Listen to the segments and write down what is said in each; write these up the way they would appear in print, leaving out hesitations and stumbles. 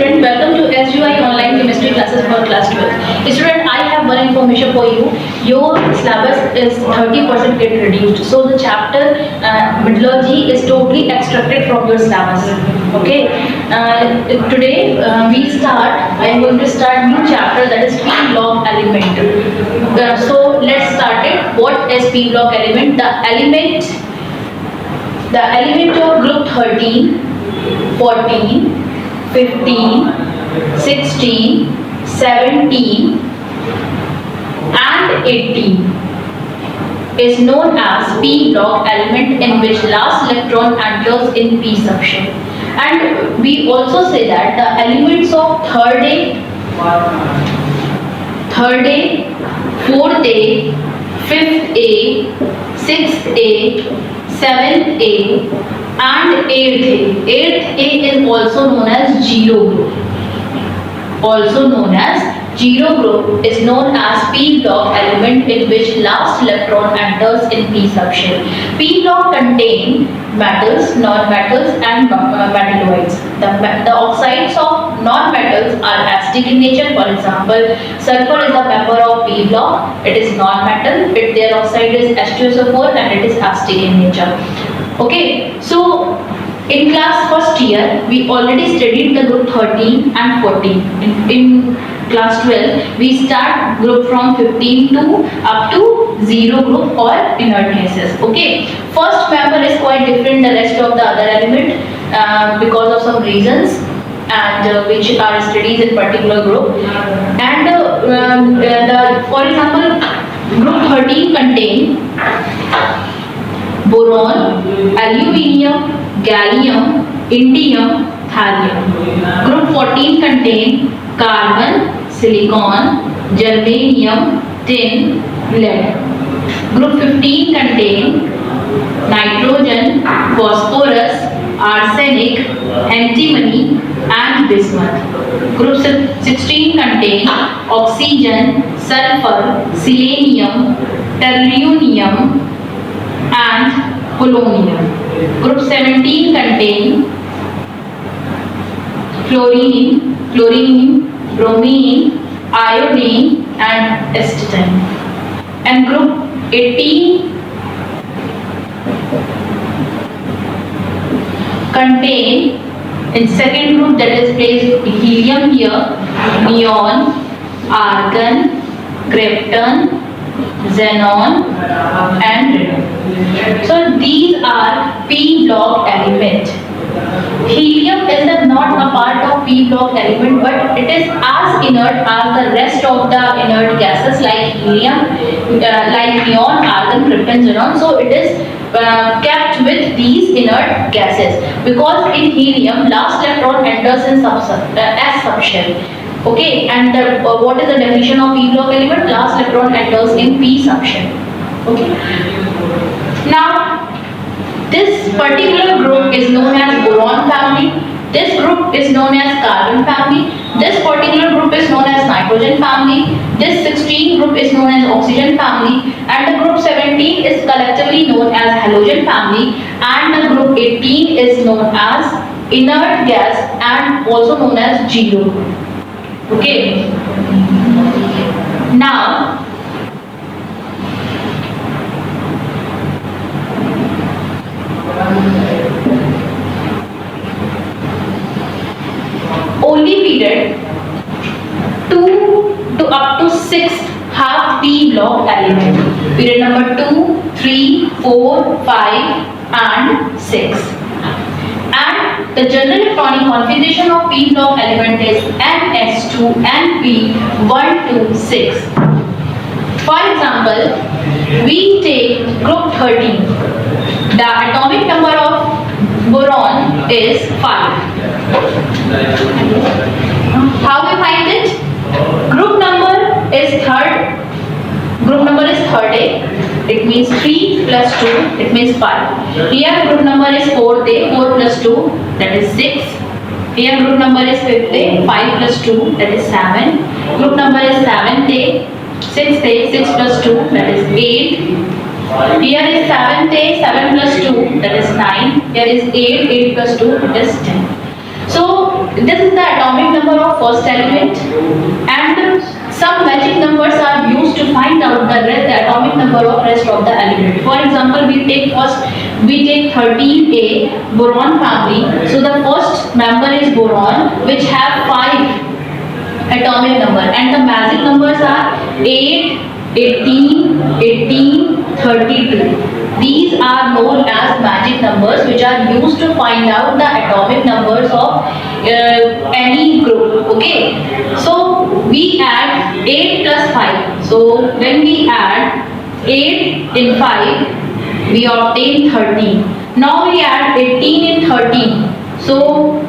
Student, welcome to SUI online chemistry classes for class 12. Student, I have one information for you. Your syllabus is 30% get reduced. So the chapter metallurgy is totally extracted from your syllabus. Okay. Today I am going to start new chapter, that is P block element. So let's start it. What is P block element? The element of group 13, 14, 15, 16, 17 and 18 is known as P block element, in which last electron enters in P subshell. And we also say that the elements of third A, fourth A, fifth A, sixth A, 7th A and 8th A. 8th A is also known as zero group. Zero group is known as P block element, in which last electron enters in P subshell. P block contain metals, non-metals and metalloids. The oxides of non-metals are acidic in nature. For example, sulfur is a member of P block. It is non-metal. Their oxide is H2SO4 and it is acidic in nature. Okay, so in class first year, we already studied the group 13 and 14. In class 12, we start group from 15 to up to 0 group or inert gases. Okay, first member is quite different the rest of the other element because of some reasons, and which are studies in particular group. And for example, group 13 contain boron, aluminium, gallium, indium, thallium. Group 14 contain carbon, silicon, germanium, tin, lead. Group 15 contain nitrogen, phosphorus, arsenic, antimony and bismuth. Group 16 contain oxygen, sulfur, selenium, tellurium and polonium. Group 17 contain fluorine, bromine, iodine and acetylene. And group 18 contain, in second group, that is placed helium here, neon, argon, krypton, xenon and radon. So these are P block element. Helium is not a part of P block element, but it is as inert as the rest of the inert gases like helium, like neon, argon, krypton, xenon. So it is kept with these inert gases, because in helium last electron enters in S subshell. Okay, and what is the definition of P block element? Last electron enters in P subshell. Okay. Now, this particular group is known as boron family. This group is known as carbon family. This particular group is known as nitrogen family. This 16 group is known as oxygen family, and the group 17 is collectively known as halogen family, and the group 18 is known as inert gas and also known as zero group. Okay. Now, only period 2 to up to 6 have P block element. Period number 2, 3, 4, 5 and 6. And the general electronic configuration of P block element is NS2 NP 1 to 6. For example, we take group 13. The atomic number of boron is 5. How we find it? Group number is third A. It means 3 plus 2, it means 5. Here group number is 4th A, 4 plus 2, that is 6. Here group number is 5th A, 5 plus 2, that is 7. Group number is 7th A, 6th A, 6 plus 2, that is 8. Here is 7th A, 7 plus 2, that is 9. Here is 8, 8 plus 2, that is 10. So this is the atomic number of first element, and some magic numbers are used to find out the atomic number of rest of the element. For example, we take 13A, boron family. So the first member is boron, which have 5 atomic number, and the magic numbers are 8, 18, 18, 32. These are known as magic numbers, which are used to find out the atomic numbers of any group. Okay, so we add 8 plus 5. So when we add 8 in 5, we obtain 13. Now we add 18 in 13. So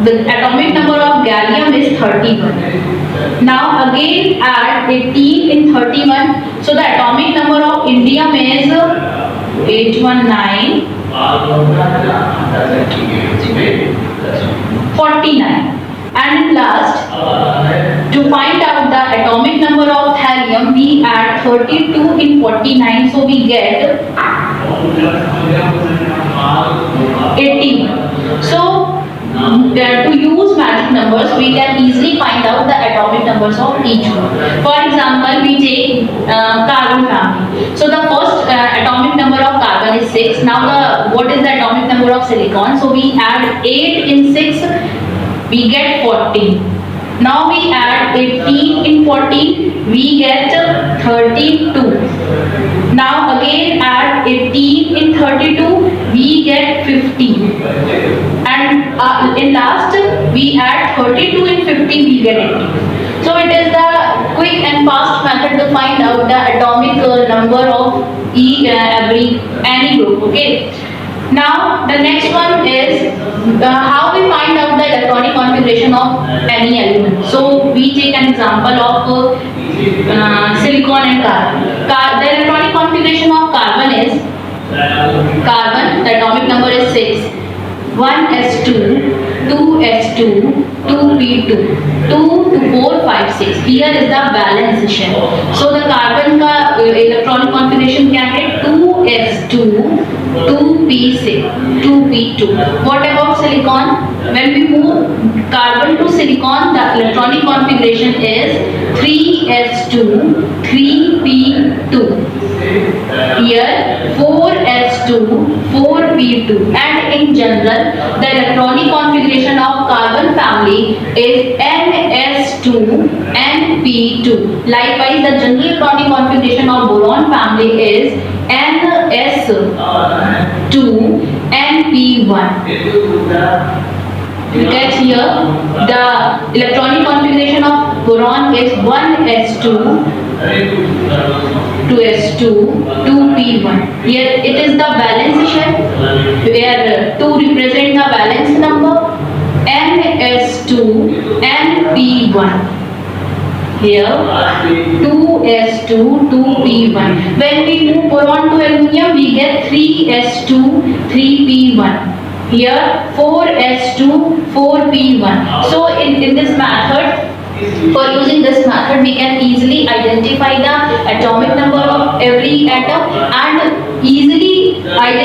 the atomic number of gallium is 31. Now again add 18 in 31. So the atomic number of indium is 819, 49. And last, to find out the atomic number of thallium, we add 32 in 49. So we get 81. So to use magic numbers, we can easily find out the atomic numbers of each group. For example, we take carbon family. So the first atomic number of carbon is 6. Now what is the atomic number of silicon? So we add 8 in 6, we get 14. Now we add 18 in 14, we get 32. Now again add 18 in 32, we get 50. And in last we add 32 in 50, we get 80. So it is the quick and fast method to find out the atomic number of any group. Okay. Now the next one is how we find out the electronic configuration of any element. So we take an example of silicon and carbon. The electronic configuration of carbon is carbon, the atomic number is 6. 1s2, 2s2, 2p2, 2 to 4, 5, 6. Here is the valence shell. So the carbon का electronic configuration क्या है? 2s2, 2p6, 2p2. What about silicon? When we move carbon to silicon, the electronic configuration is 3s2, 3p2. Here 4s2, 4p2. And in general, the electronic configuration of carbon family is ns2, np2. Likewise, the general electronic configuration of boron family is ns2, np1. Get here, the electronic configuration of boron is 1s2, 2s2, 2p1. Here it is the valence shell, where 2 represent the valence number, ns2, np1. Here 2s2, 2p1. When we move boron to aluminium, we get 3s2, 3p1. Here 4s2, 4p1. So in this method, for using this method, we can easily identify the atomic number of every atom and easily write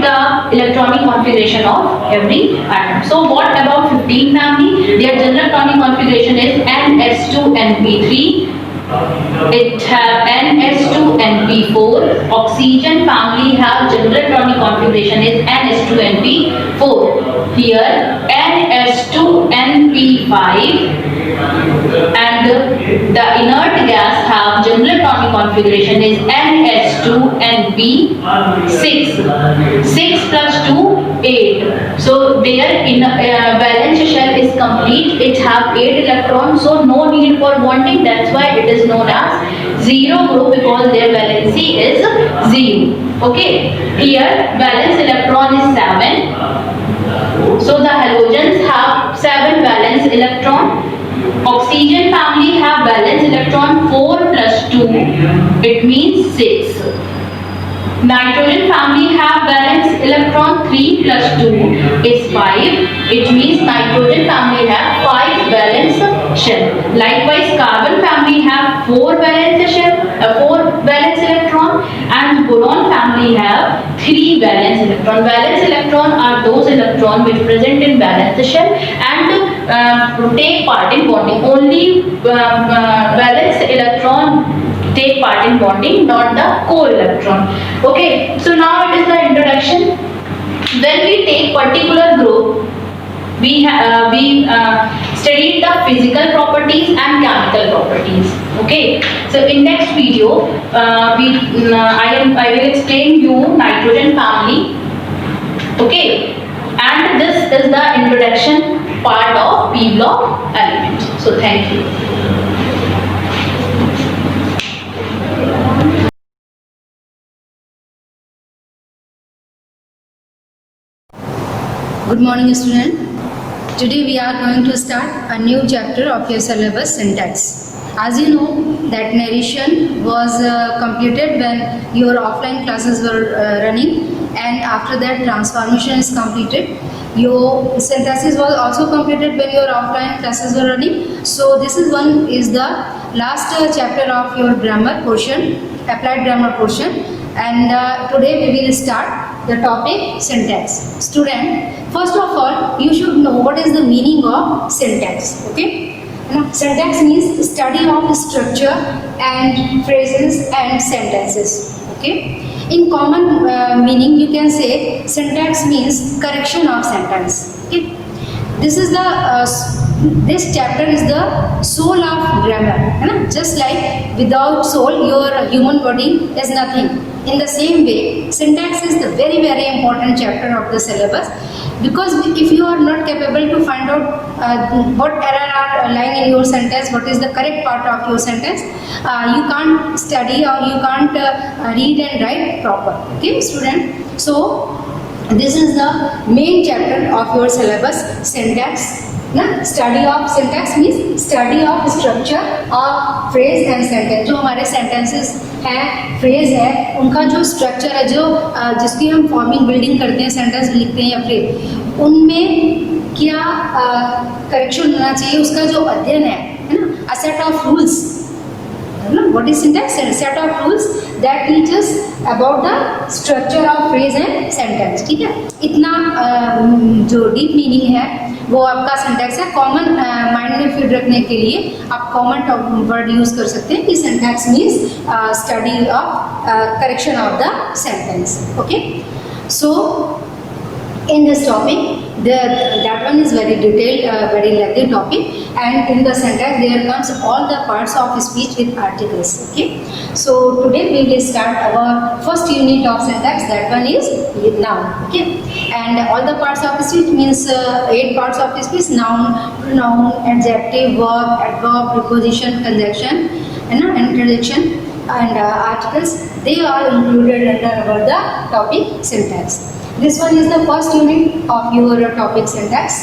the electronic configuration of every atom. So what about 15 family? Their general atomic configuration is ns2, np3. It have ns2, np4. Oxygen family have general atomic configuration is ns2, np4. Here ns2, np5. And the inert gas have general atomic configuration is ns2, np6. 6 plus 2, 8. So their valence shell is complete. It have 8 electrons, so no need for bonding. That's why it is known as zero group, because their valency is 0. Okay. Here valence electron is 7. So the halogens have 7 valence electron. Oxygen family have valence electron 4 plus 2, it means 6. Nitrogen family have valence electron 3 plus 2 is 5, it means nitrogen family have 5 valence shell. Likewise, carbon family have 4 valence shell, 4 valence electron, and boron family have 3 valence electron. Valence electron are those electrons which present in valence shell and take part in bonding. Only valence electron take part in bonding, not the core electron. Okay, so now it is the introduction. When we take particular group, we studied the physical properties and chemical properties. Okay, so in next video I will explain you nitrogen family. Okay, and this is the introduction part of P block element. So thank you. Good morning, student. Today we are going to start a new chapter of your syllabus, syntax. As you know that narration was completed when your offline classes were running, and after that transformation is completed. Your synthesis was also completed when your offline classes were running. So this is the last chapter of your grammar portion, applied grammar portion, and today we will start the topic syntax. Student, first of all you should know what is the meaning of syntax. Okay, now, syntax means study of structure and phrases and sentences. Okay, in common meaning you can say syntax means correction of sentence. Okay, this is the this chapter is the soul of grammar. Just like without soul your human body is nothing. In the same way, syntax is the very important chapter of the syllabus, because if you are not capable to find out what error are lying in your sentence, what is the correct part of your sentence, you can't study or you can't read and write proper. Okay, student. So this is the main chapter of your syllabus, syntax. Study of syntax means study of structure of phrase and sentence. जो हमारे sentences हैं, phrase है, उनका जो structure है, जो जिसकी हम फॉर्मिंग बिल्डिंग करते हैं, सेंटेंस लिखते हैं या फ्रेज, उनमें क्या करेक्शन होना चाहिए, उसका जो अध्ययन है ना, a set of rules. What is syntax? A set of rules that teaches about the structure of phrase and sentence. ठीक है, इतना जो डीप मीनिंग है वो आपका सिंटैक्स है. कॉमन माइंड में फिट रखने के लिए आप कॉमन वर्ड यूज कर सकते हैं कि syntax means study of correction of the sentence. Okay, so in this topic that one is very detailed, very lengthy topic, and in the syntax there comes all the parts of speech with articles. Okay, so today we will start our first unit of syntax. That one is noun. Okay, and all the parts of speech means 8 parts of speech: noun, pronoun, adjective, verb, adverb, preposition, conjunction, and interjection, and articles. They are included under the topic syntax. This one is the first unit of your topic syntax.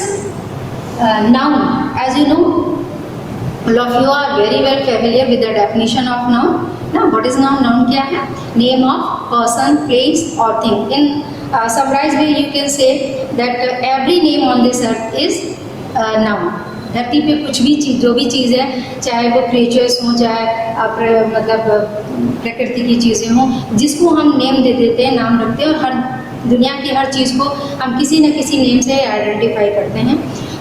Noun, as you know, all of you are very well familiar with the definition of noun. Now, what is noun? Noun क्या है? Name of person, place or thing. In summarized way, you can say that every name on this earth is noun. धरती पे कुछ भी चीज़, जो भी चीज़ है, चाहे वो क्रिएचर्स हों, चाहे मतलब प्रकृति की चीज़ें हों, जिसको हम नेम दे देते हैं, नाम रखते हैं, और हर दुनिया की हर चीज़ को हम किसी न किसी नेम से आइडेंटिफाई करते हैं.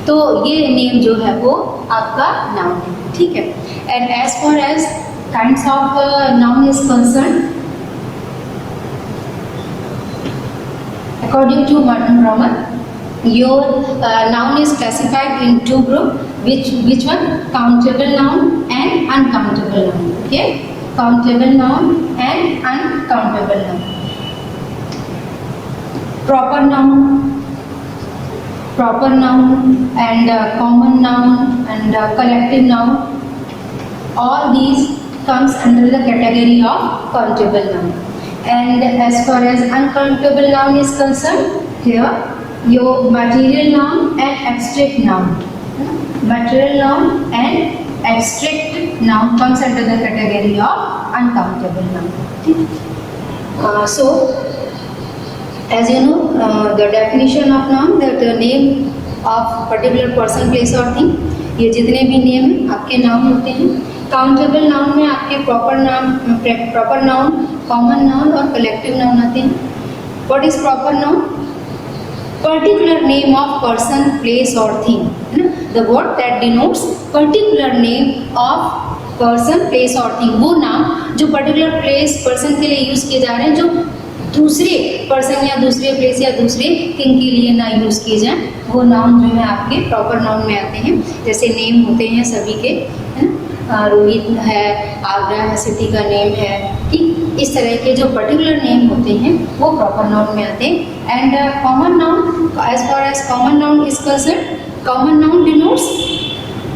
तो ये नेम जो है वो आपका नाउन है. ठीक है, and as far as kinds of noun is concern, according to modern grammar, your noun is classified in 2 groups. Which one? Countable noun and uncountable noun. Okay, countable noun and uncountable noun. Proper noun and common noun and collective noun, all these comes under the category of countable noun. And as far as uncountable noun is concerned, here your material noun and abstract noun. Material noun and abstract noun comes under the category of uncountable noun. So as you know, the definition of noun, that the name of particular person, place or thing. ये जितने भी name आपके noun होते हैं. Countable noun में आपके proper noun, common noun और collective noun आते हैं. What is proper noun? Particular name of person, place or thing, है ना? The word that denotes particular name of person, place or thing, वो नाम जो particular place, person के लिए यूज किए जा रहे हैं, जो दूसरे पर्सन या दूसरे प्लेस या दूसरे थिंग के लिए ना यूज किए जाएं, वो नाउन जो है आपके प्रॉपर नाउन में आते हैं। जैसे नेम होते हैं सभी के, है ना, रोहित है, आगरा है, सिटी का नेम है, ठीक, इस तरह के जो पर्टिकुलर नेम होते हैं वो प्रॉपर नाउन में आते हैं। And common noun, as far as common noun is concern, common noun denotes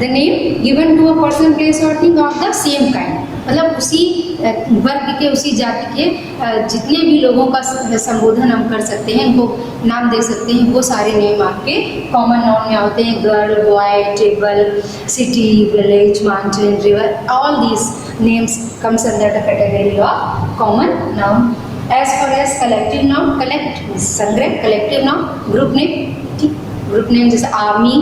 the name given to a person, place और thing of the same kind, मतलब उसी वर्ग के, उसी जाति के जितने भी लोगों का संबोधन हम कर सकते हैं, उनको नाम दे सकते हैं, वो सारे नेम आपके कॉमन नाउन में होते हैं। Girl, boy, table, city, village, mountain, river, all these names comes under the category of common noun. As far as collective noun, collect संग्रह, कलेक्टिव नाउन ग्रुप नेम, ठीक, ग्रुप नेम जैसे army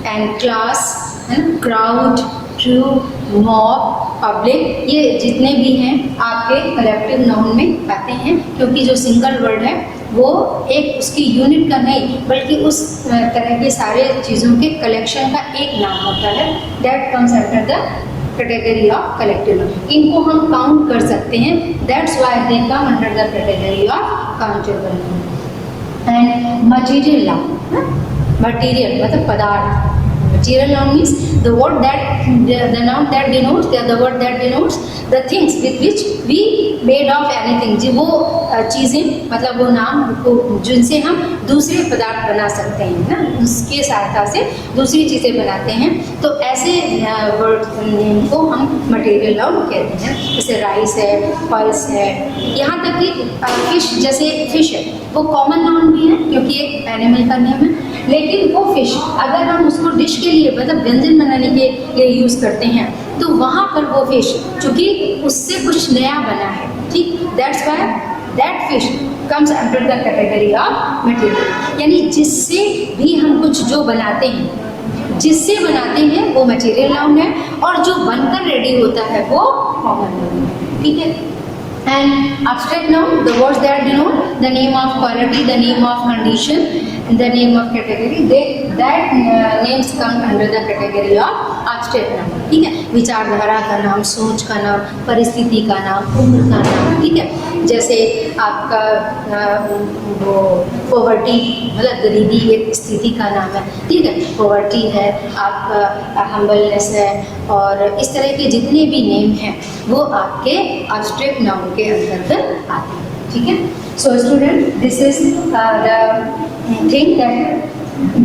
and class, है ना, crowd, true, mob, public, ये जितने भी हैं आपके कलेक्टिव नाउन में आते हैं, क्योंकि जो सिंगल वर्ड है वो एक उसकी यूनिट का नहीं, बल्कि उस तरह के सारे चीज़ों के कलेक्शन का एक नाम होता है। That comes under the category of collective noun. इनको हम काउंट कर सकते हैं, that's why they come under the category of countable noun. And material noun, material मतलब पदार्थ, material noun means the word that the noun that denotes, the word that denotes the things with which we made of anything, जी वो चीज़ें, मतलब वो नाम को जिनसे हम दूसरे पदार्थ बना सकते हैं ना, उसके सहायता से दूसरी चीज़ें बनाते हैं, तो ऐसे वर्ड नेम को हम मटेरियल नाउन कहते हैं। जैसे राइस है, पल्स है, यहाँ तक कि फिश, जैसे फिश है वो कॉमन नाउन भी है क्योंकि एक एनिमल का नेम है, लेकिन वो फिश अगर हम उसको डिश के लिए, मतलब व्यंजन बनाने के लिए यूज़ करते हैं, तो वहाँ पर वो फिश चूँकि उससे कुछ नया बना है, ठीक, that's why that fish comes under the category of material. यानी जिससे भी हम कुछ जो बनाते हैं, जिससे बनाते हैं वो मटेरियल नाउन है, और जो बनकर रेडी होता है वो कॉमन नाउन है, ठीक है। And abstract noun, the words that denote the name of quality, the name of condition, the name of category, that names come under the category of abstract noun, ठीक है। विचारधारा का नाम, सोच का नाम, परिस्थिति का नाम, उम्र का नाम, ठीक है। जैसे आपका वो पॉवर्टी मतलब गरीबी एक स्थिति का नाम है, ठीक है, पॉवर्टी है, आपका हम्बलनेस है, और इस तरह के जितने भी नेम हैं वो आपके abstract noun के अंतर्गत आते हैं, ठीक है। So student, this is the thing that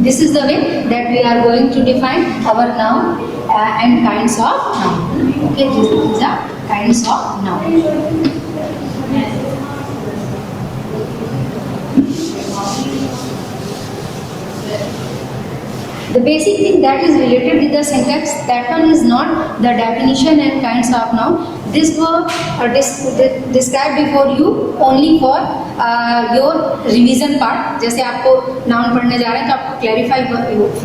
this is the way that we are going to define our noun and kinds of noun. Okay, these are kinds of noun. The basic thing that is related with the syntax, that one is not the definition and kinds of noun. This were described before you only for your revision part. जैसे आपको noun पढ़ने जा रहे हैं तो आपको clarify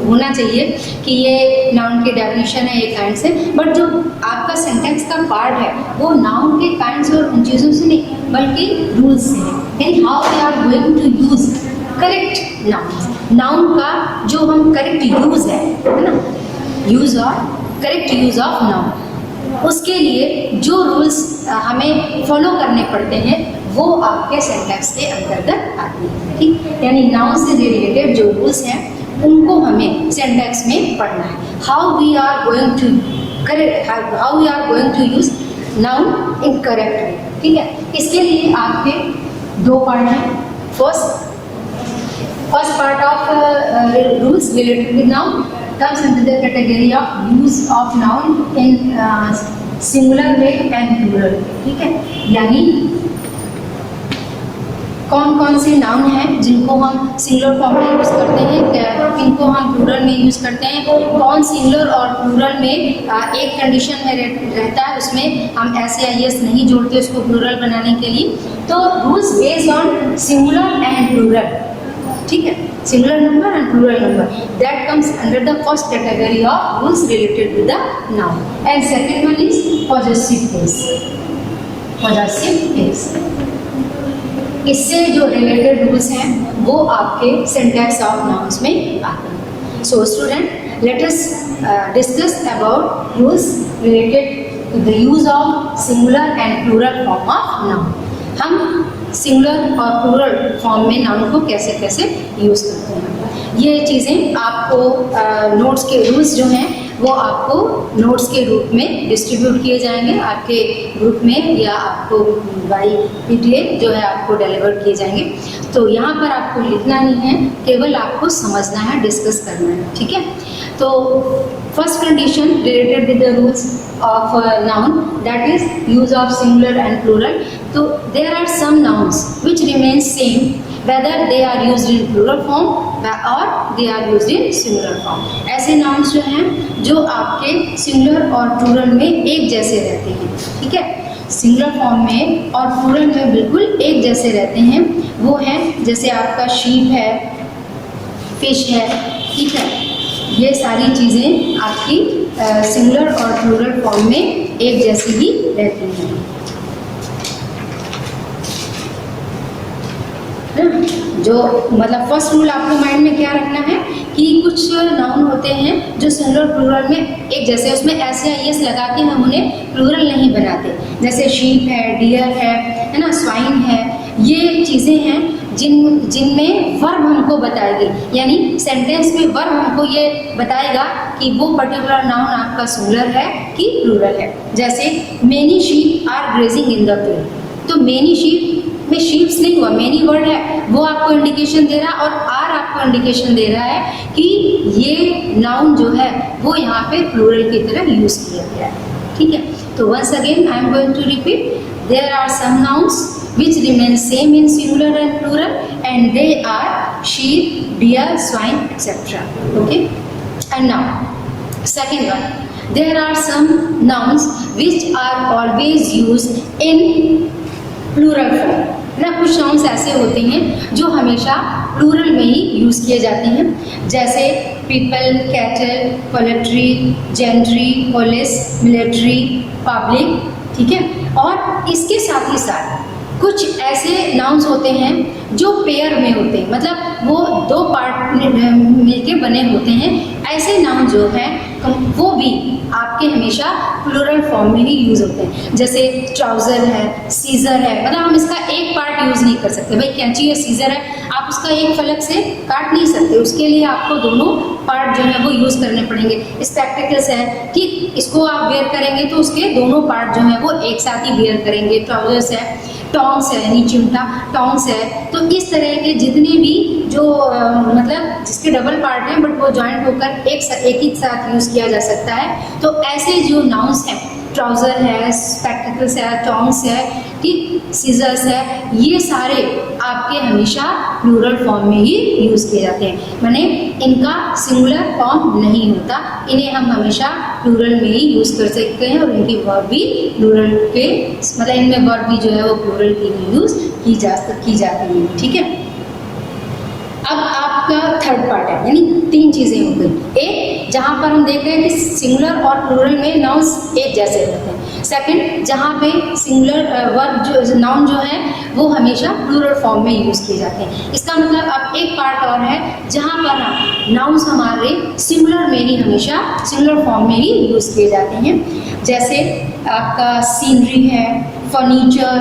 होना चाहिए कि ये नाउन की डेफिनेशन है, ये काइंड से, बट जो आपका सिंटैक्स का पार्ट है वो नाउन के काइंड्स और उन चीज़ों से नहीं बल्कि रूल्स से है, यानी how we are going to use correct noun. Noun का जो हम करेक्ट यूज़ है ना, यूज़ और करेक्ट यूज़ ऑफ नाउन, उसके लिए जो रूल्स हमें फॉलो करने पड़ते हैं वो आपके सिंटैक्स के अंतर्गत आते हैं, ठीक। यानी नाउन से रिलेटेड जो रूल्स हैं उनको हमें सिंटैक्स में पढ़ना है। How we are going to correct, how we are going to use noun in correct way, ठीक है। इसके लिए आपके दो पार्ट हैं। First part of rules related with noun comes under the category of use of noun in singular way and plural way, ठीक है। यानी कौन कौन से नाउन हैं जिनको हम सिंगुलर फॉर्म में यूज़ करते हैं, किनको हम प्लूरल में यूज़ करते हैं, कौन सिंगुलर और प्लूरल में एक कंडीशन में रहता है, उसमें हम एस या एस नहीं जोड़ते उसको प्लूरल बनाने के लिए। तो rules based on singular and plural, ठीक है, singular number and plural number, that comes under the first category of rules related with the noun. And second one is possessive case, possessive case. इससे जो related rules हैं वो आपके syntax of nouns में आते हैं। So student, let us discuss about rules related to the use of singular and plural form of noun. हम singular और प्लूरल फॉर्म में नाउन को कैसे कैसे यूज़ करते हैं, ये चीज़ें आपको नोट्स के रूल्स जो हैं वो आपको नोट्स के रूप में डिस्ट्रीब्यूट किए जाएंगे आपके ग्रुप में, या आपको बाई पीडीएफ जो है आपको डिलीवर किए जाएंगे। तो यहाँ पर आपको लिखना नहीं है, केवल आपको समझना है, डिस्कस करना है, ठीक है। तो first condition related with the rules of noun, that is use of singular and plural. तो there are some nouns which remain same whether they are used in plural form or they are used in singular form। ऐसे nouns जो हैं जो आपके singular और plural में एक जैसे रहते हैं, ठीक है। सिंगुलर फॉर्म में और प्लूरल में बिल्कुल एक जैसे रहते हैं, वो हैं जैसे आपका शीप है, फिश है, ठीक है। ये सारी चीज़ें आपकी सिंगुलर और प्लूरल फॉर्म में एक जैसी ही रहती हैं। जो मतलब फर्स्ट रूल आपको माइंड में क्या रखना है कि कुछ नाउन होते हैं जो सिंगुलर प्लूरल में एक जैसे, उसमें ऐसे यस लगा के हम उन्हें प्लूरल नहीं बनाते। जैसे शीप है, डियर है ना, स्वाइन है, ये चीज़ें हैं जिनमें वर्ब हमको बताएगी, यानी सेंटेंस में वर्ब हमको ये बताएगा कि वो पर्टिकुलर नाउन आपका सिंगुलर है कि प्लूरल है। जैसे many sheep are grazing in the field, तो मेनी शीप में शीप्स नहीं हुआ, मेनी वर्ड है, वो आपको इंडिकेशन दे रहा है, और आर आपको इंडिकेशन दे रहा है कि ये नाउन जो है वो यहाँ पे प्लूरल की तरह यूज किया गया है, ठीक है। तो once again I am going to repeat, there are some nouns which remain same in singular and plural, and they are sheep, deer, swine, etc. Okay, and now second one, there are some nouns which are always used in plural form ना। कुछ nouns ऐसे होते हैं जो हमेशा plural में ही use किए जाते हैं, जैसे people, cattle, poultry, gentry, police, military, public, ठीक है। और इसके साथ ही साथ कुछ ऐसे नाउन्स होते हैं जो पेयर में होते हैं, मतलब वो दो पार्ट मिलके बने होते हैं। ऐसे नाउन जो हैं वो भी आपके हमेशा प्लूरल फॉर्म में ही यूज़ होते हैं। जैसे ट्राउज़र है, सीज़र है, मतलब हम इसका एक पार्ट यूज़ नहीं कर सकते। भाई कैंची है, सीज़र है, आप उसका एक फलक से काट नहीं सकते, उसके लिए आपको दोनों पार्ट जो है वो यूज़ करने पड़ेंगे। स्पेक्टिकल्स है कि इसको आप वेयर करेंगे तो उसके दोनों पार्ट जो है वो एक साथ ही वेयर करेंगे। ट्राउज़र्स है, टॉन्ग्स है, नीचे उल्टा टॉन्ग्स है। तो इस तरह के जितने भी जो मतलब जिसके डबल पार्ट हैं बट वो जॉइंट होकर एक ही साथ यूज़ किया जा सकता है। तो ऐसे जो नाउन्स हैं, ट्राउज़र है, स्पेक्टिकल्स है, टॉन्ग्स है, ठीक, सीजर्स है, ये सारे आपके हमेशा प्लूरल फॉर्म में ही यूज़ किए जाते हैं, माने इनका सिंगुलर फॉर्म नहीं होता। इन्हें हम हमेशा प्लूरल में ही यूज़ कर सकते हैं, और इनकी वर्ब भी प्लूरल के मतलब इनमें वर्ब भी जो है वो प्लूरल की ही यूज़ की जाती है, ठीक है। अब आपका थर्ड पार्ट है, यानी तीन चीज़ें हो गई। एक, जहाँ पर हम देख रहे हैं कि सिंगुलर और प्लूरल में नाउन्स एक जैसे रहते हैं। सेकंड, जहाँ पे सिंगुलर वर्ब जो नाउन जो है वो हमेशा प्लूरल फॉर्म में यूज़ किए जाते हैं। इसका मतलब अब एक पार्ट और है जहाँ पर नाउन्स हमारे सिंगुलर में ही हमेशा सिंगुलर फॉर्म में ही यूज़ किए जाते हैं। जैसे आपका सीनरी है, फर्नीचर,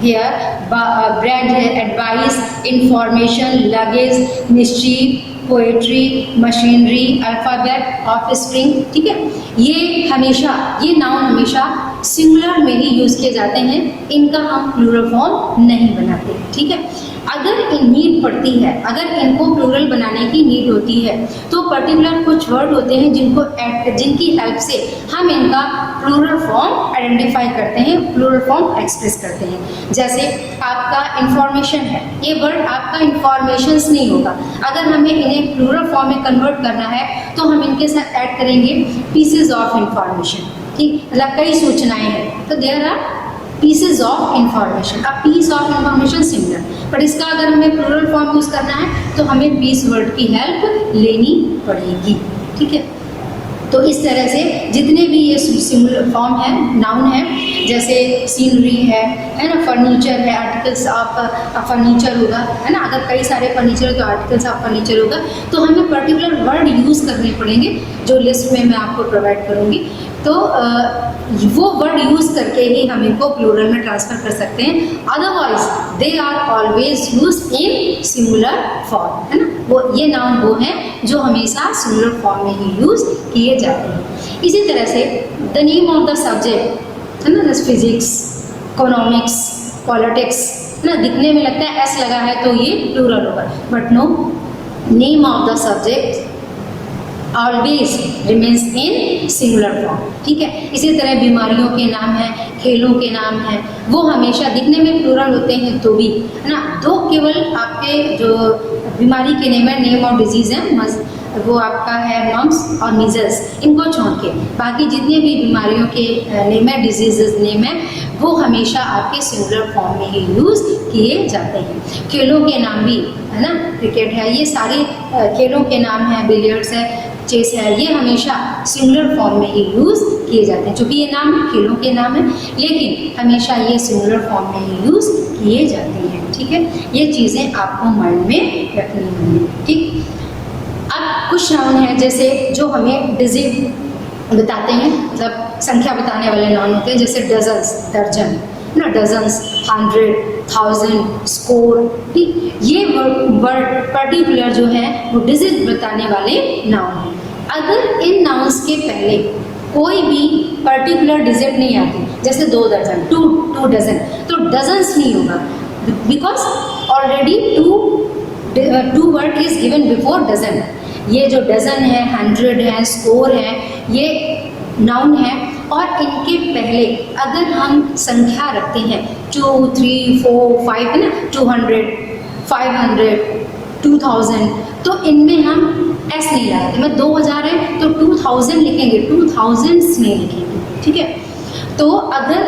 हेयर, ब्रेड है, advice, information, luggage, mischief, poetry, machinery, alphabet, offspring, ठीक है। ये नाउन हमेशा सिंगुलर में ही यूज़ किए जाते हैं, इनका हम प्लूरल फॉर्म नहीं बनाते, ठीक है। अगर इन नीड पड़ती है, अगर इनको प्लूरल बनाने की नीड होती है तो पर्टिकुलर कुछ वर्ड होते हैं जिनकी हेल्प से हम इनका प्लूरल फॉर्म आइडेंटिफाई करते हैं, प्लूरल फॉर्म एक्सप्रेस करते हैं। जैसे आपका इंफॉर्मेशन है, ये वर्ड आपका इंफॉर्मेशंस नहीं होगा। अगर हमें इन्हें प्लूरल फॉर्म में कन्वर्ट करना है तो हम इनके साथ ऐड करेंगे पीसेज ऑफ इंफॉर्मेशन, ठीक, मतलब कई सूचनाएं हैं, तो there are pieces of information. अब पीस ऑफ इंफॉर्मेशन सिमिलर, पर इसका अगर हमें प्लूरल फॉर्म यूज़ करना है तो हमें पीस वर्ड की हेल्प लेनी पड़ेगी, ठीक है। तो इस तरह से जितने भी ये सिंगुलर फॉर्म है नाउन है, जैसे सीनरी है ना, फर्नीचर है, आर्टिकल्स ऑफ फर्नीचर होगा, है ना, अगर कई सारे फर्नीचर तो आर्टिकल्स ऑफ फर्नीचर होगा, तो हमें पर्टिकुलर वर्ड यूज़ करने पड़ेंगे जो लिस्ट में मैं आपको प्रोवाइड करूँगी। तो वो वर्ड यूज़ करके ही हम इनको प्लूरल में ट्रांसफ़र कर सकते हैं, otherwise they are always use in singular form, है ना। वो ये नाउन वो हैं जो हमेशा सिंगुलर फॉर्म में ही यूज़ किए जाते हैं। इसी तरह से the name of the subject, है ना, जैसे फिजिक्स, इकोनॉमिक्स, पॉलिटिक्स, है ना, दिखने में लगता है एस लगा है तो ये प्लूरल होगा, but no, name of the subject always remains in singular form, ठीक है। इसी तरह बीमारियों के नाम हैं, खेलों के नाम हैं, वो हमेशा दिखने में प्लूरल होते हैं तो भी, है ना, दो केवल आपके जो बीमारी के नेम है, नेम ऑफ डिजीज़ है, वो आपका है मम्स और मीजल्स, इनको छोड़ के बाकी जितने भी बीमारियों के नेम है, डिजीज़ नेम है, वो हमेशा आपके सिंगुलर फॉर्म में ही यूज़ किए जाते हैं। खेलों के नाम भी, है ना, क्रिकेट है, ये सारे खेलों के नाम हैं, बिलियर्ड्स है, चेस है, ये हमेशा सिंगुलर फॉर्म में ही यूज़ किए जाते हैं। चूँकि ये नाम खेलों के नाम है, लेकिन हमेशा ये सिंगुलर फॉर्म में ही यूज़ किए जाते हैं, ठीक है। ये चीज़ें आपको माइंड में रखनी होंगी, ठीक। अब कुछ नाउन हैं जैसे जो हमें डिजिट बताते हैं, मतलब संख्या बताने वाले नाउन होते हैं, जैसे डजन्स, दर्जन, ना, डजन्स, 100, 1000, स्कोर, ठीक। ये वर्ड पर्टिकुलर जो है वो डिजिट बताने वाले नाउन हैं। अगर इन नाउन्स के पहले कोई भी पर्टिकुलर डिजिट नहीं आती, जैसे 2 दर्जन, 2 डजन, तो डजन्स नहीं होगा, because already two word is given before dozen. ये जो डजन है, 100 है, स्कोर है, ये नाउन है, और इनके पहले अगर हम संख्या रखते हैं 2, 3, 4, 5, है ना, 200, 500, 2000, तो इनमें हम एस नहीं लगाते। मैं 2000 है तो 2000 लिखेंगे, 2000s नहीं लिखेंगे, ठीक है। तो अगर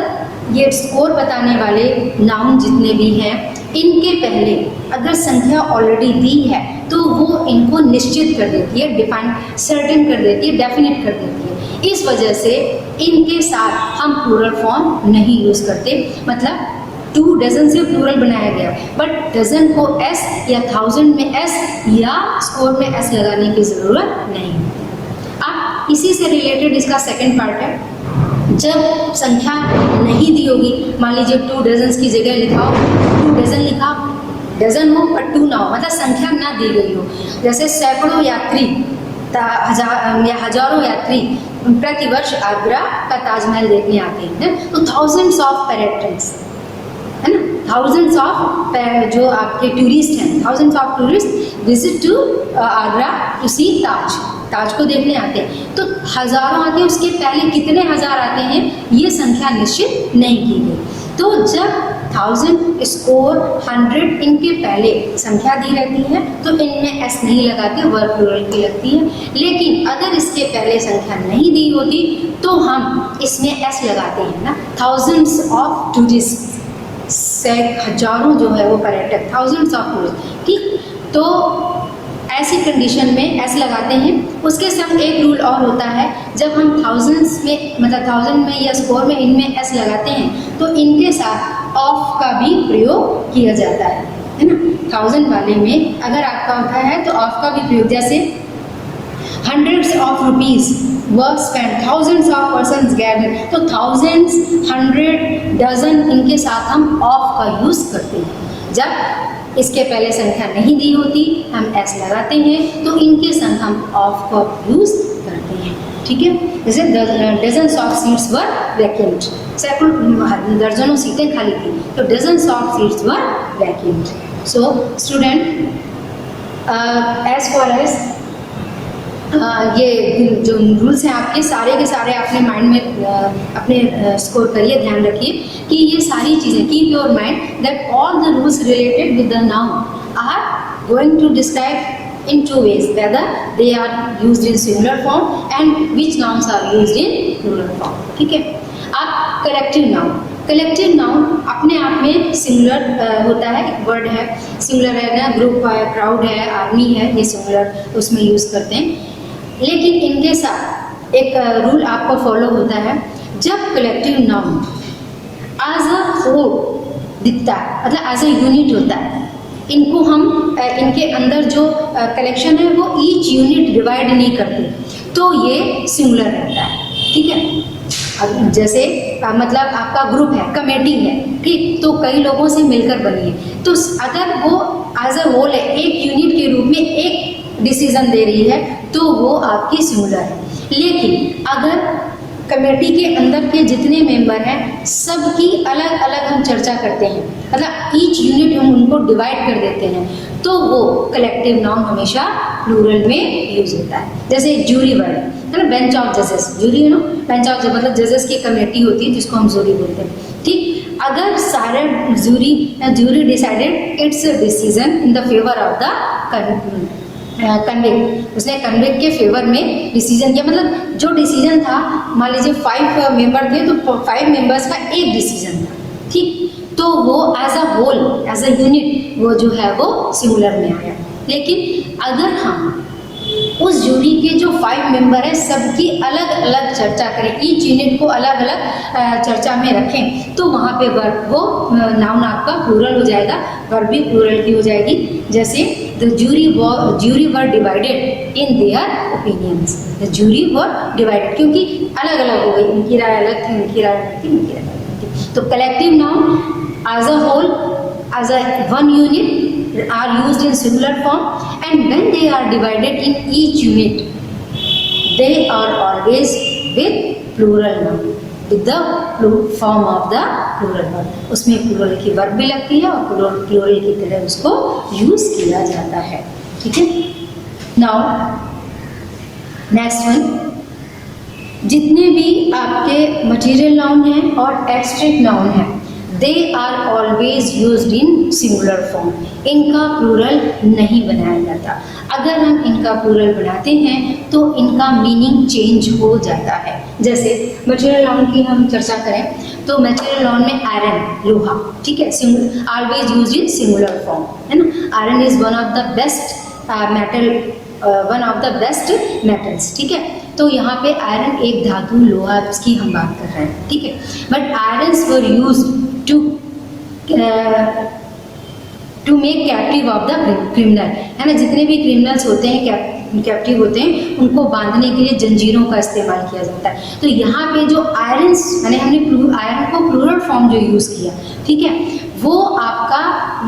ये स्कोर बताने वाले नाउन जितने भी हैं, इनके पहले अगर संख्या ऑलरेडी दी है तो वो इनको निश्चित कर देती है, डिफाइन, सर्टेन कर देती है, डेफिनेट कर देती है। इस वजह से इनके साथ हम प्लूरल फॉर्म नहीं यूज़ करते, मतलब 2 डजन से प्लूरल बनाया गया, बट डजन को एस या 1000 में एस या स्कोर में एस लगाने की ज़रूरत नहीं। अब इसी से रिलेटेड इसका सेकंड पार्ट है, जब संख्या नहीं दी होगी, मान लीजिए 2 डजन्स की जगह लिखा हो, 2 डजन लिखा, डजन हो पर 2 ना हो, मतलब संख्या ना दी गई हो, जैसे सैकड़ों यात्री या हजारों यात्री प्रतिवर्ष आगरा का ताजमहल देखने आते हैं, तो थाउजेंड्स ऑफ पेरेट्रेंस, है ना, थाउजेंड्स ऑफ जो आपके टूरिस्ट हैं, thousands of tourist visit to Agra to see Taj को देखने आते हैं, तो हज़ारों आते हैं, उसके पहले कितने हज़ार आते हैं ये संख्या निश्चित नहीं की गई। तो जब 1000, स्कोर, 100 इनके पहले संख्या दी रहती है तो इनमें एस नहीं लगाते, वर्ब प्लूरल की लगती है। लेकिन अगर इसके पहले संख्या नहीं दी होती तो हम इसमें एस लगाते हैं ना, थाउजेंड्स ऑफ टूरिस्ट, हजारों जो है वो पर्यटक, थाउजेंड्स ऑफ टूरिस्ट, ठीक। तो ऐसी कंडीशन में एस लगाते हैं। उसके साथ एक रूल और होता है, जब हम थाउजेंड्स में, मतलब 1000 में या स्कोर में इनमें एस लगाते हैं तो इनके साथ ऑफ का भी प्रयोग किया जाता है ना। 1000 वाले में अगर आपका होता है तो ऑफ का भी प्रयोग, जैसे hundreds of rupees were spent, thousands of persons gathered, तो thousands, 100, dozen इनके साथ हम ऑफ का यूज़ करते हैं। जब इसके पहले संख्या नहीं दी होती हम एस लगाते हैं, तो इनके संग हम ऑफ का यूज़ करते हैं, ठीक है। जैसे dozens of seats were vacant, सैकड़ों दर्जनों सीटें खाली थी, तो dozens of seats were vacant. So student, as for as ये जो रूल्स हैं आपके सारे के सारे अपने माइंड में अपने स्कोर करिए, ध्यान रखिए कि ये सारी चीज़ें, keep your mind that all the rules related with the noun are going to describe in 2 ways, whether they are used in singular form and which nouns are used in plural form, ठीक है। अब collective noun अपने आप में singular होता है, एक word है, सिंगुलर है ना, ग्रुप है, क्राउड है, आर्मी है, ये सिंगुलर उसमें यूज़ करते हैं। लेकिन इनके साथ एक रूल आपको फॉलो होता है, जब collective noun as a whole दिखता है, मतलब एज अ यूनिट होता है, इनको हम इनके अंदर जो कलेक्शन है वो ईच यूनिट डिवाइड नहीं करते, तो ये सिंगुलर रहता है। ठीक है, अब जैसे मतलब आपका ग्रुप है, कमेटी है, ठीक, तो कई लोगों से मिलकर बनी है, तो अगर वो एज अ होल है, एक यूनिट के रूप में एक डिसीजन दे रही है, तो वो आपकी सिंगुलर है। लेकिन अगर कमेटी के अंदर के जितने मेंबर हैं सबकी अलग अलग हम चर्चा करते हैं, मतलब ईच यूनिट हम उनको डिवाइड कर देते हैं, तो वो कलेक्टिव नाउन हमेशा प्लूरल में यूज होता है। जैसे जूरी वर्ड है ना, बेंच ऑफ जजेस, जूरी है ना, बेंच ऑफ जजेस मतलब जजेस की कमेटी होती है जिसको हम जूरी बोलते हैं। ठीक, अगर सारे jury decided its decision in the favour of the convict, उसने कन्विक्ट के फेवर में डिसीजन किया, मतलब जो डिसीजन था, मान लीजिए 5 मेंबर थे तो 5 मेंबर्स का एक डिसीजन था। ठीक, तो वो as a whole, as a unit वो जो है वो सिंगुलर में आया। लेकिन अगर हम उस जूरी के जो 5 मेंबर हैं सबकी अलग अलग चर्चा करें, ईच यूनिट को अलग अलग चर्चा में रखें, तो वहाँ पे वर्ब, वो नाउन आपका प्लूरल हो जाएगा, वर्ब भी प्लूरल की हो जाएगी। जैसे the jury were divided in their opinions, the jury were divided, क्योंकि अलग अलग हो गई, इनकी राय अलग थी, इनकी राय अलग थी, इनकी राय अलग थी। तो collective noun as a whole, as a one unit are used in singular form, and when they are divided in each unit they are always with plural noun, with the form of the plural verb, उसमें plural की verb भी लगती है और plural की तरह उसको use किया जाता है। ठीक है, नाउ नेक्स्ट वन, जितने भी आपके मटेरियल नाउन हैं और एब्स्ट्रैक्ट नाउन हैं, they are always used in singular form, इनका प्लूरल नहीं बनाया जाता। अगर हम इनका प्लूरल बनाते हैं तो इनका मीनिंग चेंज हो जाता है। जैसे मटेरियल नाउन की हम चर्चा करें तो मटेरियल नाउन में आयरन, लोहा, ठीक है, always used in singular form, है ना। Iron is one of the best metal, one of the best metals, ठीक है। तो यहाँ पे आयरन एक धातु, लोहा, इसकी हम बात कर रहे हैं, ठीक है। But irons were use to make captive of the criminal, है ना। जितने भी क्रिमिनल्स होते हैं, कैप्टिव होते हैं, उनको बांधने के लिए जंजीरों का इस्तेमाल किया जाता है। तो यहाँ पे जो आयरन्स, यानी हमने आयरन को प्लूरल फॉर्म जो यूज़ किया, ठीक है, वो आपका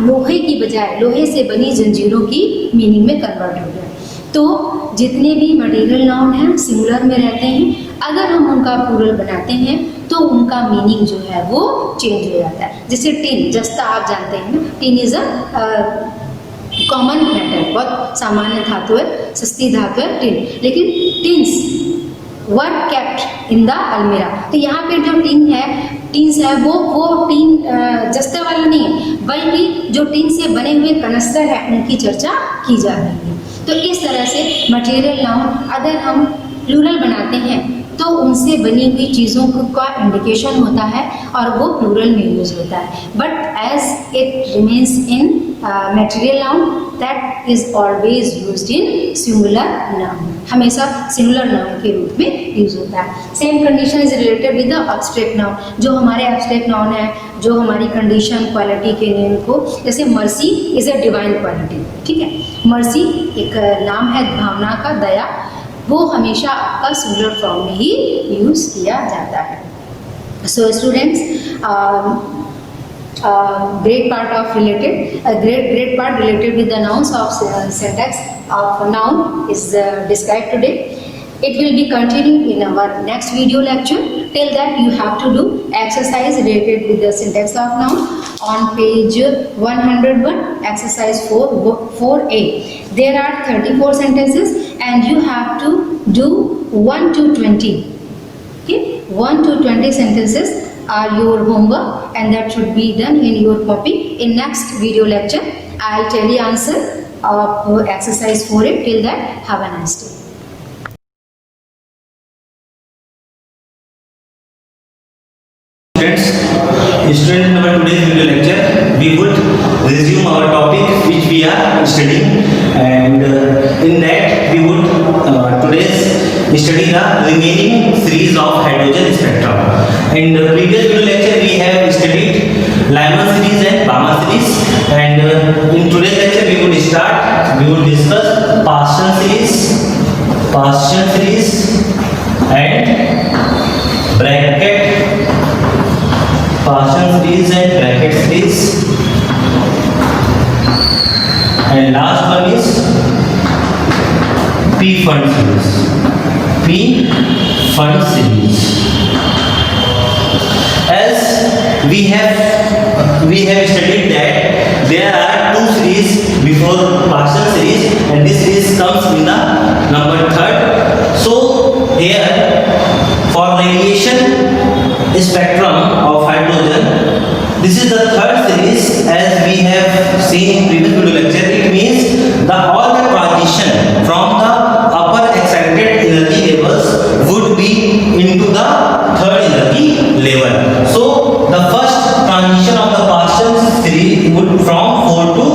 लोहे की बजाय लोहे से बनी जंजीरों की मीनिंग में कन्वर्ट हो गया। तो जितने भी मटेरियल नाउन हैं सिंगुलर में रहते हैं, अगर हम उनका प्लूरल बनाते हैं तो उनका मीनिंग जो है वो चेंज हो जाता है। जैसे टिन, जस्ता आप जानते हैं ना, tin is a common metal, बहुत सामान्य धातु है, सस्ती धातु है टिन। लेकिन tins were kept in the अलमीरा, तो यहाँ पे जो टिन है, टिन्स है, वो टिन जस्ते वाला नहीं है, बल्कि जो टिन से बने हुए कनस्तर है उनकी चर्चा की जा रही है। तो इस तरह से मटेरियल नाउन अगर हम प्लूरल बनाते हैं तो उनसे बनी हुई चीज़ों का इंडिकेशन होता है और वो प्लूरल में यूज होता है। But as it remains in material noun, that is always used in singular noun, हमेशा सिंगुलर नाउन के रूप में यूज होता है। Same condition is related with the abstract noun, जो हमारे एब्स्ट्रैक्ट नाउन है, जो हमारी कंडीशन क्वालिटी के नेम को, जैसे mercy is a divine quality, ठीक है। मर्सी एक नाम है भावना का, दया, वो हमेशा आपका सिंगुलर फॉर्म में ही यूज किया जाता है। So students, great part related with the nouns of syntax of noun is described today. It will be continued in our next video lecture. Till that you have to do exercise related with the syntax of noun on page 101, exercise 4A. There are 34 sentences and you have to do 1 to 20. Okay, 1 to 20 sentences are your homework and that should be done in your copy. In next video lecture, I'll tell you answer of exercise 4A. Till that, have a nice day. Students, in our today's video lecture, we would resume our topic which we are studying, and in that we would today's study the remaining series of hydrogen spectrum. In the previous video lecture, we have studied Lyman series and Balmer series, and in today's lecture, we will discuss Paschen series, and bracket series, and last one is P-Fund series. As we have studied that there are two series before Paschen series, and this series comes in the number third. So here for radiation spectrum of hydrogen, this is the third series. As we have seen in previous video lecture, it means all the transition from the upper excited energy levels would be into the third energy level. So the first transition of the Paschen series would from 4 to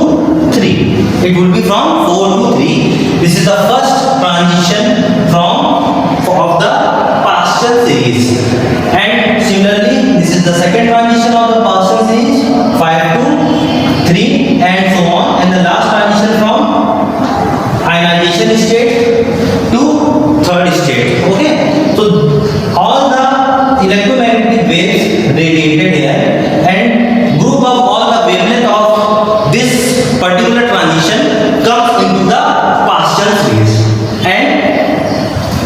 3. It would be from 4 to 3. This is the first transition of the Paschen series. And similarly, this is the second transition of the Paschen series, 5 to 3, and so on. And the last transition from ionization state to third state. Okay. So all the electromagnetic waves radiated here, and group of all the wavelength of this particular transition comes into the Paschen series. And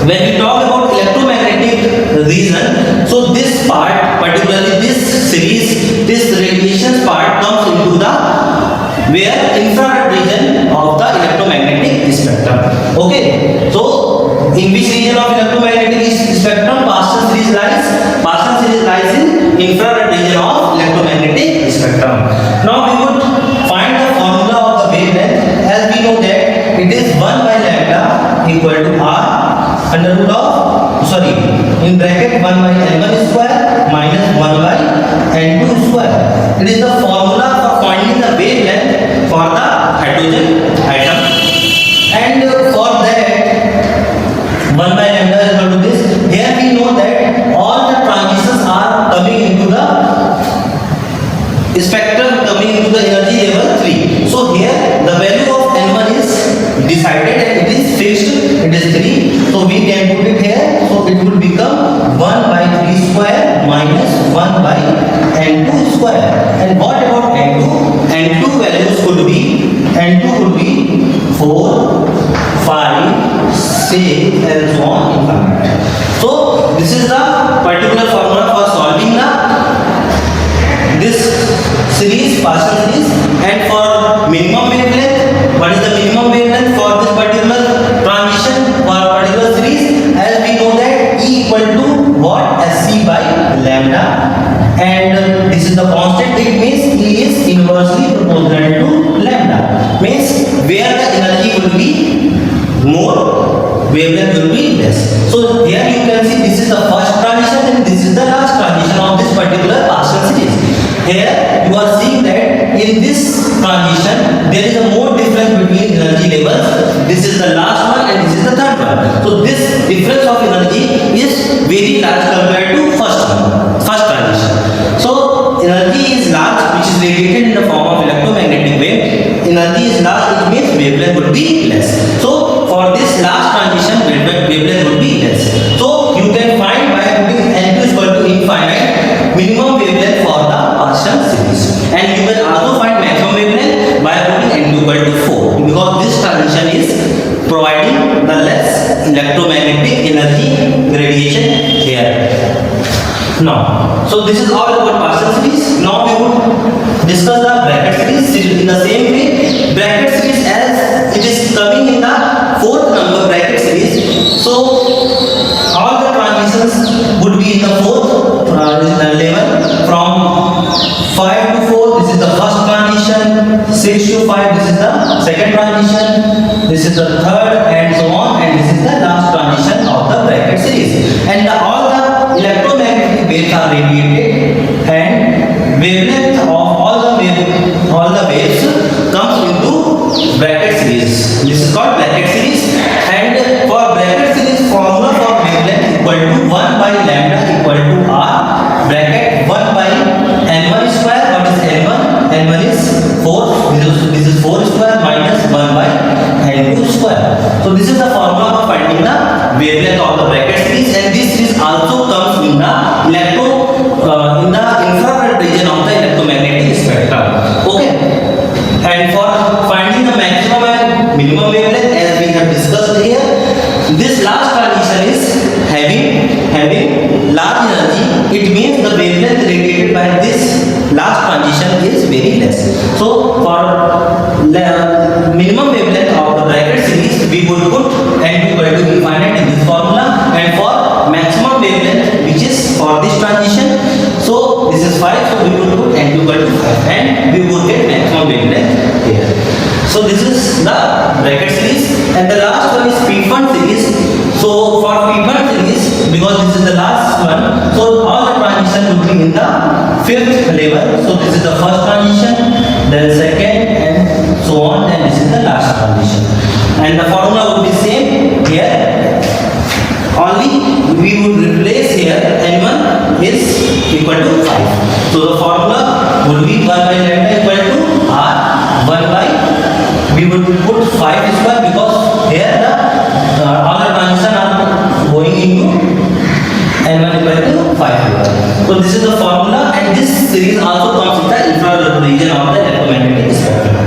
when we talk about electromagnetic region, so this part, particularly this series, this radiation part comes into the infrared region of the electromagnetic spectrum. Okay. So in which region of electromagnetic spectrum Paschen series lies? Paschen series lies in infrared region of electromagnetic spectrum. Now we would find the formula of the wavelength. As we know that it is 1 by lambda equal to r under root of, in bracket 1 by n1 square minus 1 by n2 square. It is the formula for finding the wavelength for the hydrogen atom. And for that 1 by lambda is equal to this. Here we know that all the transitions are coming into the spectrum, coming into the energy level 3. So here the value of n1 is decided and it is fixed, it is 3. So we can put it here. So it will become 1 by 3 square minus 1 by n2 square. And what about n2? n2 values could be 4, 5, 6 and so on infinite. So this is the particular formula for solving this series, Paschen series. And for minimum wavelength, what is the minimum wavelength for this particular transition for particular series? As we know that E equal to what? Sc by lambda, and this is the constant. It means E is inversely proportional to lambda. Means where the energy will be more, wavelength will be less. So here you can see this is the first transition and this is the last transition of this particular Paschen series. Here you are seeing that in this transition there is a more difference between energy levels. This is the last one and this is the third one. So this difference of energy is very large compared to first transition. So energy is large, which is radiated in the form of electromagnetic wave. Energy is large, it means wavelength would be less. So for this last transition, wavelength would be less. So you can find by putting n2 is equal to infinite minimum wavelength for the Paschen series, and you can also find maximum wavelength by putting n2 equal to 4, because this transition is providing the less electromagnetic energy radiation here. Now, so this is all about Paschen series. Now we would discuss the bracket series in the same way. Bracket series, as it is coming in the fourth number bracket series, so all the transitions would be in the fourth level. From 5 to 4, this is the first transition. 6 to 5, this is the second transition. This is the third, and so on. And this is the last transition of the bracket series. And all the electromagnetic waves are radiated, and wavelength of all the waves comes into bracket series. This is called bracket series. And for bracket series, formula for wavelength last transition is very less. So for minimum wavelength of the bracket series, we would put n equal to infinite in this formula, and for maximum wavelength, which is for this transition, so this is 5, so we would put n equal to 5, and we would get maximum wavelength here. So this is the bracket series, and the last one is P-Fund series. So for P-Fund series, because this is the last one, so all the transition would be in the 5th level. So this is the first transition, then second, and so on, and this is the last transition. And the formula would be same here. Only we would replace here n1 is equal to 5. So the formula would be 1 by lambda equal to r 1 by, we would put 5 square because here the all the transition are going into n1 equal to 5. So this is the formula, and this series also comes with the infrared region of the electromagnetic spectrum.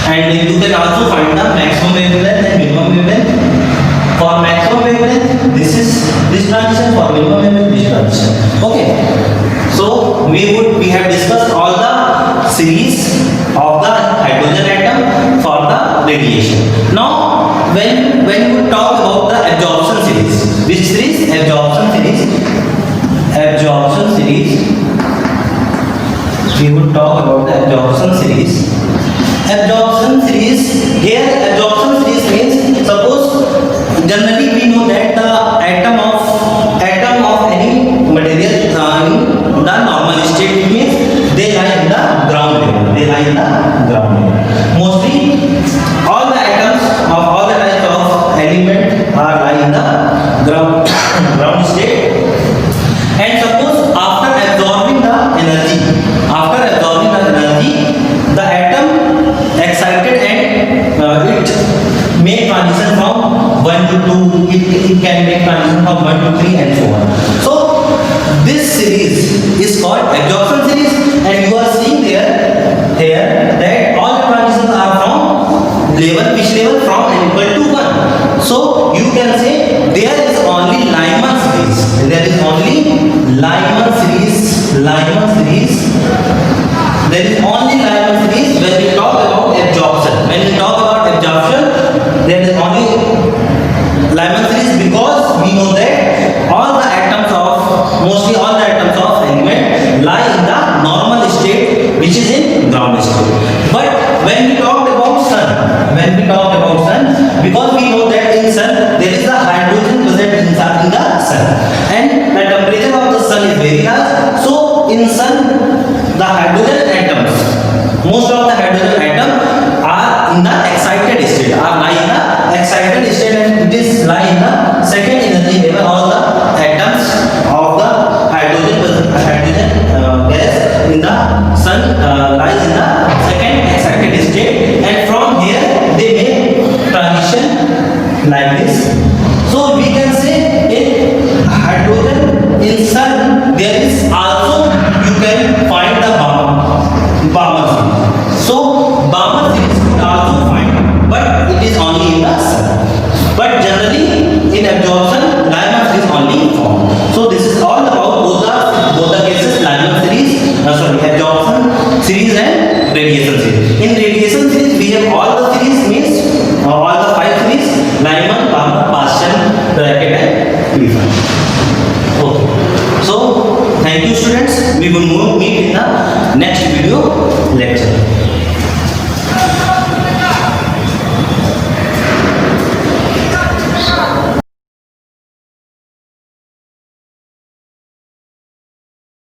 And you can also find the maximum wavelength and minimum wavelength. For maximum wavelength, this is this transition. For minimum wavelength, this transition. Okay. So we have discussed all the series of the hydrogen atom for the radiation. Now, when we talk about the absorption series, which series? Absorption series. Absorption series. We would talk about the absorption series. Absorption series, here absorption series means, suppose generally we know that the atom of any material in the normal state means they lie in the ground level. They lie in the ground level. Mostly all the atoms of all the types of element are lie in the ground state. And suppose after absorbing the energy, the atom excited and it may transition from 1 to 2, it can make transition from 1 to 3 and so on. So this series is called absorption series, and you are seeing there here that all the transitions are from level, which level? From n equal to 1. So you can say there is only Lyman series. There is only Lyman series. There is only Lyman series when we talk about absorption. When we talk about absorption, there is only Lyman series, because we know that mostly all the atoms of element lie in the normal state, which is in ground state. But when we talk about sun, because we know that in sun there is a hydrogen present inside in the sun, and the temperature of the sun is very large. So in sun, the hydrogen atoms, most of the hydrogen atoms are in the excited state, and this lie in the second energy level. All the atoms of the hydrogen gas in the sun lies in the second excited state, and from here they make transition like this. So we can say in hydrogen in sun there is also, you can find the Balmer series. So Balmer series could also find, but it is only in the sun. But generally in absorption, Lyman series only formed. So this is all about both the cases, Lyman series, absorption series and radiation series. In radiation series, we have all the series, means all the 5 series: Lyman, Balmer, Paschen, bracket, and P-Fund. Okay. So thank you, students. We will meet in the next video lecture.